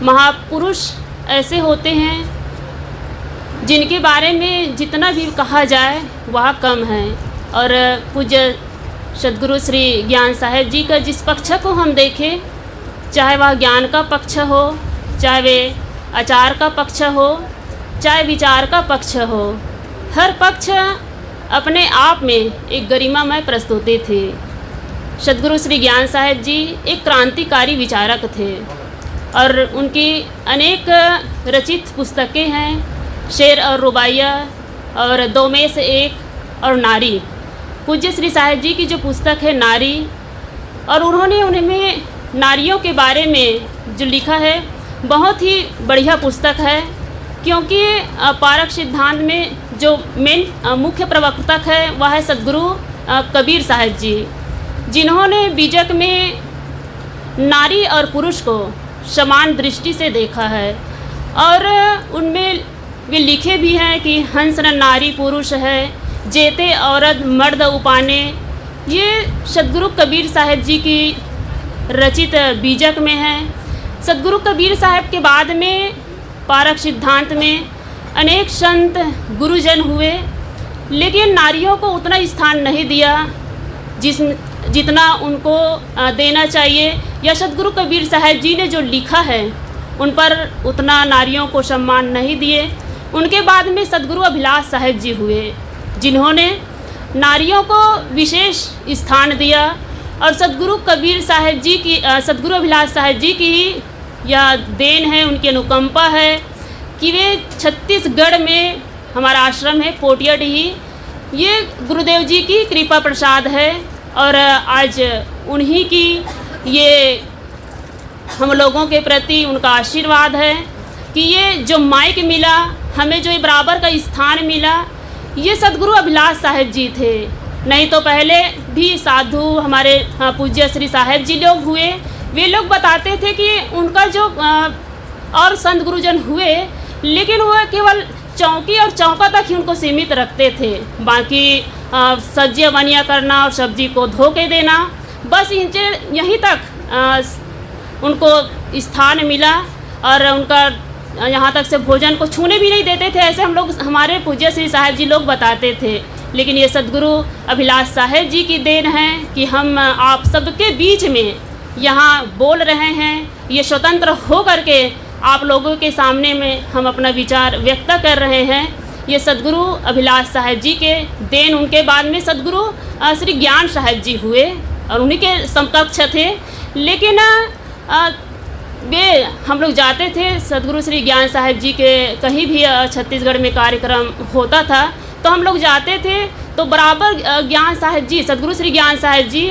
महापुरुष ऐसे होते हैं जिनके बारे में जितना भी कहा जाए वह कम है। और पूज्य सद्गुरु श्री ज्ञान साहेब जी का जिस पक्ष को हम देखें, चाहे वह ज्ञान का पक्ष हो, चाहे वे आचार का पक्ष हो, चाहे विचार का पक्ष हो, हर पक्ष अपने आप में एक गरिमामय प्रस्तुति थे। सद्गुरु श्री ज्ञान साहेब जी एक क्रांतिकारी विचारक थे और उनकी अनेक रचित पुस्तकें हैं, शेर और रुबाइया और दो में से एक और नारी। पूज्य श्री साहेब जी की जो पुस्तक है नारी, और उन्होंने उनमें नारियों के बारे में जो लिखा है बहुत ही बढ़िया पुस्तक है, क्योंकि पारक सिद्धांत में जो मेन मुख्य प्रवक्ता है वह है सद्गुरु कबीर साहेब जी, जिन्होंने बीजक में नारी और पुरुष को समान दृष्टि से देखा है। और उनमें वे लिखे भी हैं कि हंस न नारी पुरुष है, जेते औरत मर्द उपाने। ये सद्गुरु कबीर साहेब जी की रचित बीजक में है। सद्गुरु कबीर साहब के बाद में पारक सिद्धांत में अनेक संत गुरुजन हुए, लेकिन नारियों को उतना स्थान नहीं दिया जितना उनको देना चाहिए, या सद्गुरु कबीर साहब जी ने जो लिखा है उन पर उतना नारियों को सम्मान नहीं दिए। उनके बाद में सद्गुरु अभिलाष साहेब जी हुए, जिन्होंने नारियों को विशेष स्थान दिया। और सद्गुरु कबीर साहेब जी की सद्गुरु अभिलाष साहेब जी की यह देन है, उनकी अनुकंपा है कि वे छत्तीसगढ़ में हमारा आश्रम है पोटियाडीही, ये गुरुदेव जी की कृपा प्रसाद है। और आज उन्हीं की ये हम लोगों के प्रति उनका आशीर्वाद है कि ये जो माइक मिला, हमें जो ये बराबर का स्थान मिला, ये सद्गुरु अभिलाष साहेब जी थे। नहीं तो पहले भी साधु हमारे पूज्य श्री साहेब जी लोग हुए, वे लोग बताते थे कि उनका जो और संत गुरुजन हुए, लेकिन वह केवल चौकी और चौका तक ही उनको सीमित रखते थे। बाकी सब्जियाँ बनिया करना और सब्जी को धो के देना, बस इनसे यहीं तक उनको स्थान मिला। और उनका यहाँ तक से भोजन को छूने भी नहीं देते थे, ऐसे हम लोग हमारे पूज्य श्री साहेब जी लोग बताते थे। लेकिन ये सद्गुरु अभिलाष साहेब जी की देन है कि हम आप सबके बीच में यहाँ बोल रहे हैं, ये स्वतंत्र हो करके आप लोगों के सामने में हम अपना विचार व्यक्त कर रहे हैं। ये सद्गुरु अभिलाष साहेब जी के देन। उनके बाद में सद्गुरु श्री ज्ञान साहेब जी हुए और उन्हीं के समकक्ष थे। लेकिन वे हम लोग जाते थे सद्गुरु श्री ज्ञान साहेब जी के कहीं भी छत्तीसगढ़ में कार्यक्रम होता था तो हम लोग जाते थे, तो बराबर ज्ञान साहेब जी, सद्गुरु श्री ज्ञान साहेब जी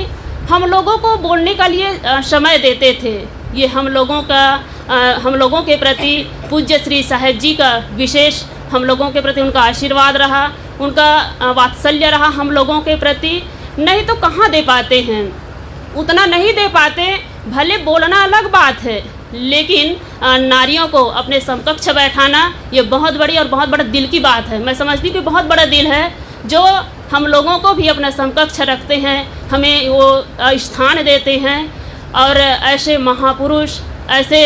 हम लोगों को बोलने का लिए समय देते थे। ये हम लोगों के प्रति पूज्य श्री साहेब जी का विशेष हम लोगों के प्रति उनका आशीर्वाद रहा, उनका वात्सल्य रहा हम लोगों के प्रति। नहीं तो कहाँ दे पाते हैं, उतना नहीं दे पाते। भले बोलना अलग बात है, लेकिन नारियों को अपने समकक्ष बैठाना ये बहुत बड़ी और बहुत बड़ा दिल की बात है। मैं समझती हूँ कि बहुत बड़ा दिल है जो हम लोगों को भी अपना समकक्ष रखते हैं, हमें वो स्थान देते हैं। और ऐसे महापुरुष, ऐसे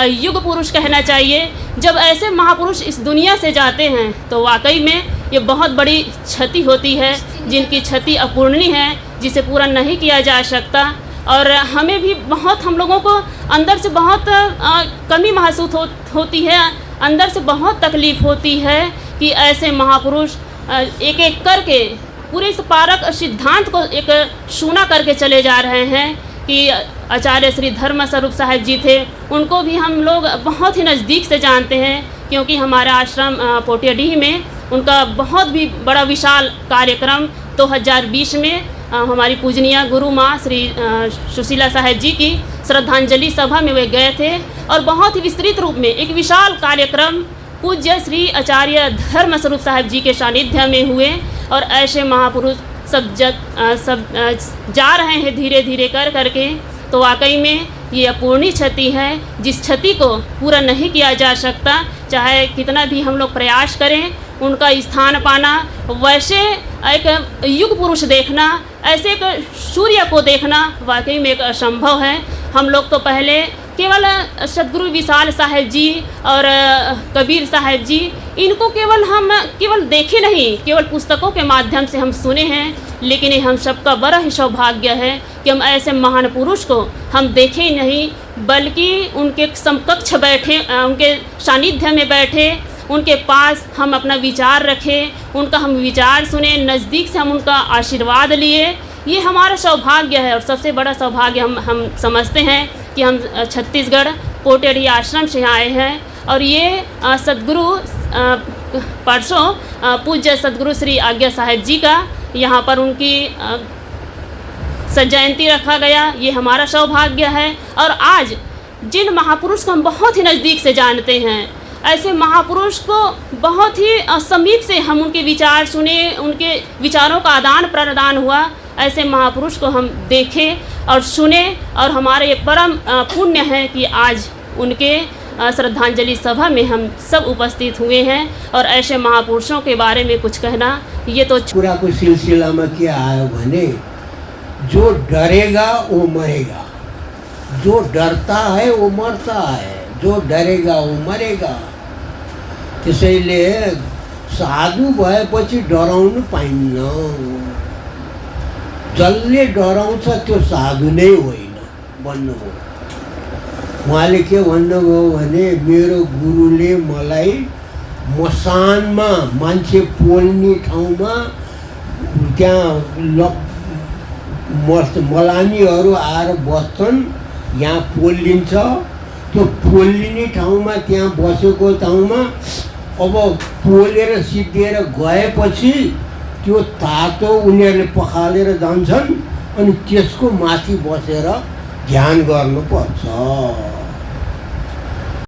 युग पुरुष कहना चाहिए, जब ऐसे महापुरुष इस दुनिया से जाते हैं तो वाकई में ये बहुत बड़ी क्षति होती है, जिनकी क्षति अपूर्णीय है, जिसे पूरा नहीं किया जा सकता। और हमें भी बहुत, हम लोगों को अंदर से बहुत कमी महसूस होती है, अंदर से बहुत तकलीफ़ होती है कि ऐसे महापुरुष एक एक करके पूरे इस पारक सिद्धांत को एक सूना करके चले जा रहे हैं। कि आचार्य श्री धर्म स्वरूप साहेब जी थे, उनको भी हम लोग बहुत ही नज़दीक से जानते हैं, क्योंकि हमारा आश्रम पोटियाडीही में उनका बहुत भी बड़ा विशाल कार्यक्रम 2020 में हमारी पूजनीय गुरु माँ श्री सुशीला साहेब जी की श्रद्धांजलि सभा में वे गए थे और बहुत ही विस्तृत रूप में एक विशाल कार्यक्रम पूज्य श्री आचार्य धर्म स्वरूप साहेब जी के सानिध्य में हुए। और ऐसे महापुरुष सब जा रहे हैं धीरे धीरे कर करके, तो वाकई में ये अपूर्णीय क्षति है, जिस क्षति को पूरा नहीं किया जा सकता, चाहे कितना भी हम लोग प्रयास करें उनका स्थान पाना। वैसे एक युग पुरुष देखना, ऐसे एक सूर्य को देखना वाकई में एक असंभव है। हम लोग तो पहले केवल सदगुरु विशाल साहेब जी और कबीर साहेब जी, इनको केवल देखे नहीं, केवल पुस्तकों के माध्यम से हम सुने हैं, लेकिन ये हम सबका बड़ा ही सौभाग्य है कि हम ऐसे महान पुरुष को हम देखे ही नहीं, बल्कि उनके समकक्ष बैठे, उनके सानिध्य में बैठे, उनके पास हम अपना विचार रखें, उनका हम विचार सुने, नज़दीक से हम उनका आशीर्वाद लिए। ये हमारा सौभाग्य है और सबसे बड़ा सौभाग्य हम समझते हैं कि हम छत्तीसगढ़ पोटेड़ी आश्रम से आए हैं। और ये सदगुरु परसों पूज्य सदगुरु श्री आज्ञा साहेब जी का यहाँ पर उनकी जयंती रखा गया, ये हमारा सौभाग्य है। और आज जिन महापुरुष को हम बहुत ही नज़दीक से जानते हैं, ऐसे महापुरुष को बहुत ही समीप से हम उनके विचार सुने, उनके विचारों का आदान प्रदान हुआ, ऐसे महापुरुष को हम देखें और सुने। और हमारे ये परम पुण्य है कि आज उनके श्रद्धांजलि सभा में हम सब उपस्थित हुए हैं। और ऐसे महापुरुषों के बारे में कुछ कहना ये तो पूरा कुछ सिलसिला में क्या आयो भने, जो डरेगा वो मरेगा, जो डरता है वो मरता है, जो डरेगा वो मरेगा। त्यसैले साधु भएपछि डराउनु पाइन्न, जसले डराउँछ त्यो साधु नै होइन भन्नुभयो। उहाँले के भन्नुभयो भने, मेरो गुरुले मलाई मसानमा मान्छे पोल्ने ठाउँमा त्यहाँ मलामीहरू आएर बस्छन्, यहाँ पोलिन्छ, त्यो पोलिने ठाउँमा त्यहाँ बसेको ठाउँमा अब पोलेर सिद्धिएर गएपछि त्यो तातो उनीहरूले पखालेर जान्छन् अनि त्यसको माथि बसेर ध्यान गर्नुपर्छ।